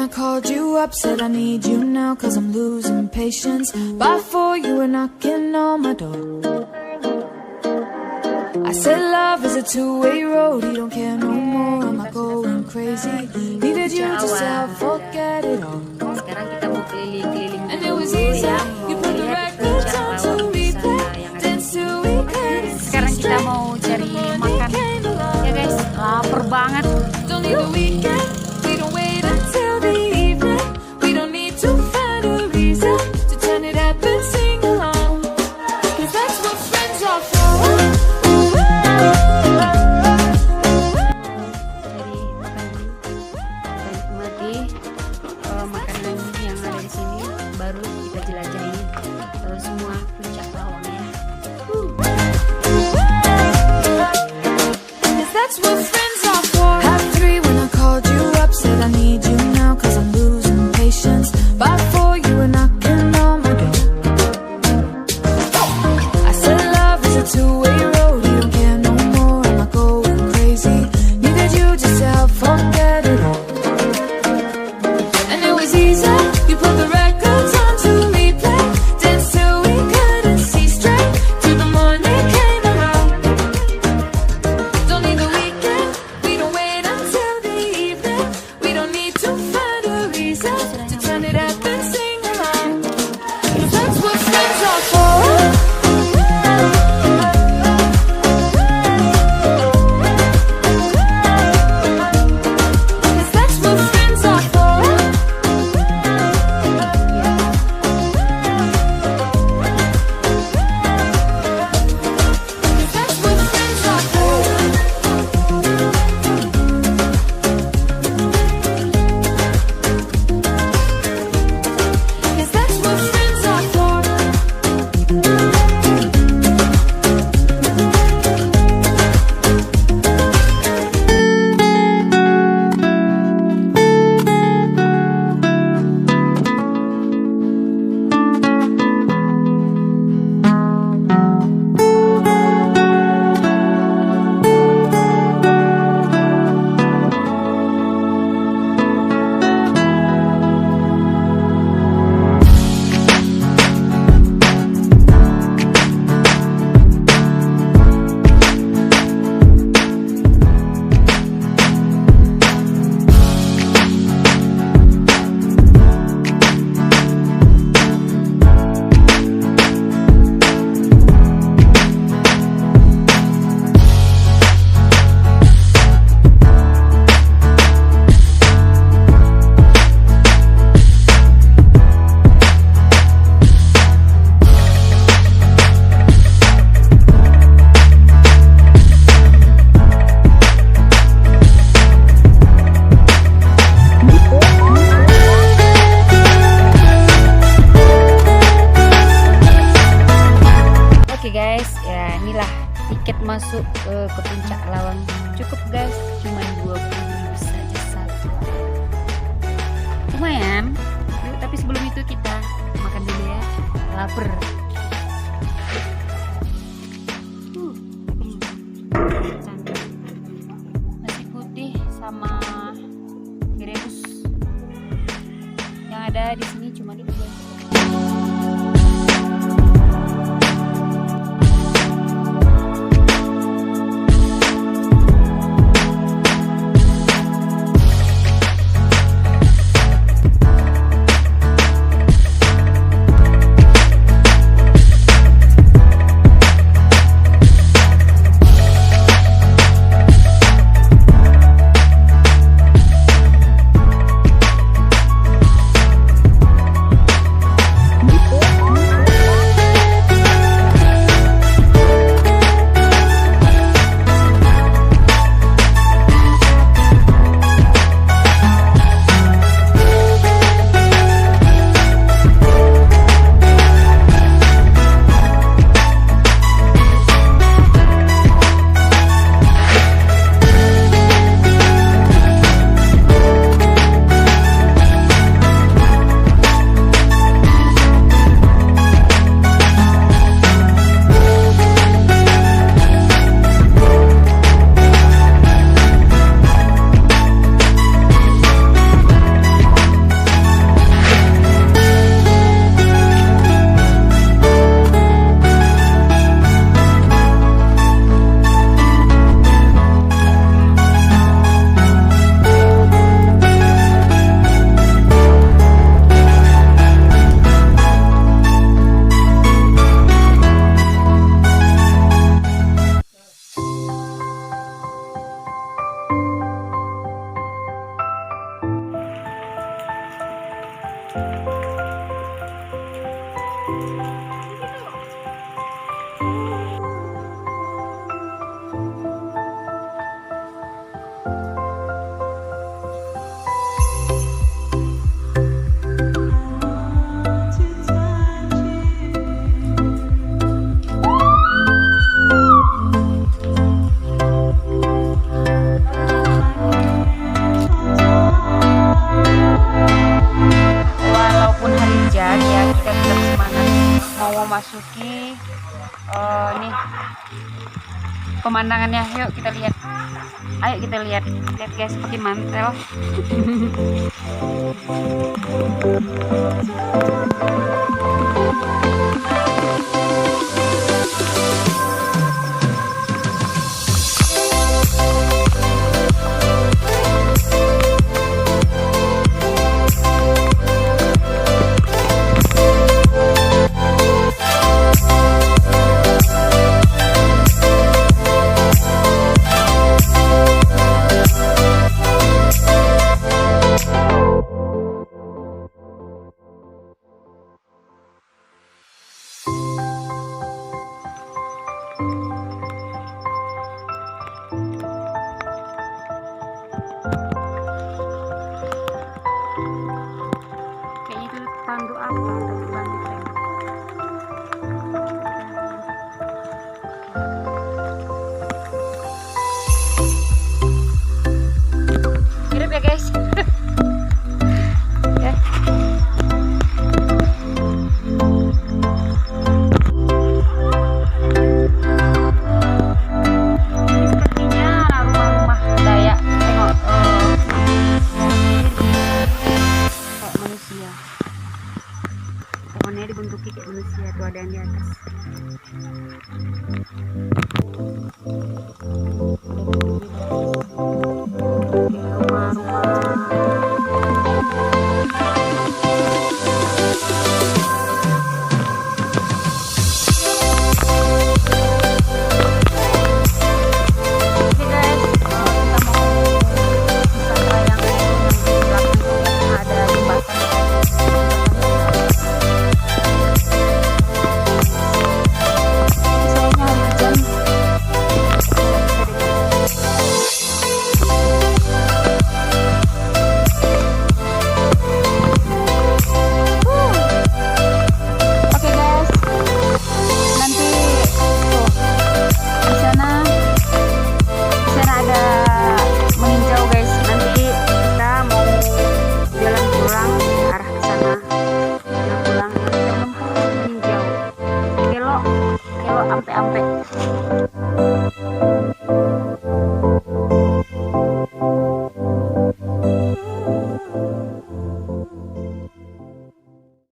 I called you up, said I need you now, cause I'm losing patience. By 4 you were knocking on my door. I said love is a two-way road, you don't care no more, am I going crazy? Needed you to sell, forget it all. Sekarang kita mau keliling-keliling And it was easy, you put the records on to replay, dance till we could. Sekarang kita mau cari makan ya guys, lapar banget. Don't need the weekend, we don't wait until the evening. We don't need to find a reason to turn it up and sing along, cause that's what friends are for. Jadi makan dulu dan nikmati makanan yang ada di sini, baru kita jelajahi semua puncak lawang ya. Cause that's what friends are for. Half 3 when I called you up, said I need you now, cause I'm losing patience. By 4 you were knocking on my door. I said love is a two-way road, you don't care no more, am I going crazy? Needed you just to help forget it all. And it was easy, you put the records on to replay, dance till we couldn't see straight, till the morning came around. Don't need the weekend, we don't wait until the evening. We don't need to find a reason to turn it up and sing along, cause that's what friends are for. Cause that's what friends are for. Cause that's what friends are for. Cause that's what friends are for. Oke guys, ya inilah tiket masuk ke Puncak Lawang. Cukup guys, cuma 20.000 saja satu. Lumayan. Yuk, tapi sebelum itu kita makan dulu ya. Lapar. Nasi putih sama rebus. Yang ada di sini cuma itu guys. memasuki nih pemandangannya. Yuk kita lihat. Ayo kita lihat guys, pakai mantel. Tanduk apa? Tanduk banteng. Mirip ya guys. Ya. Ini sepertinya rumah-rumah Dayak. Tengok kayak manusia. Pohonnya dibentuki kayak manusia, tuh ada yang di atas. Ampe-ampe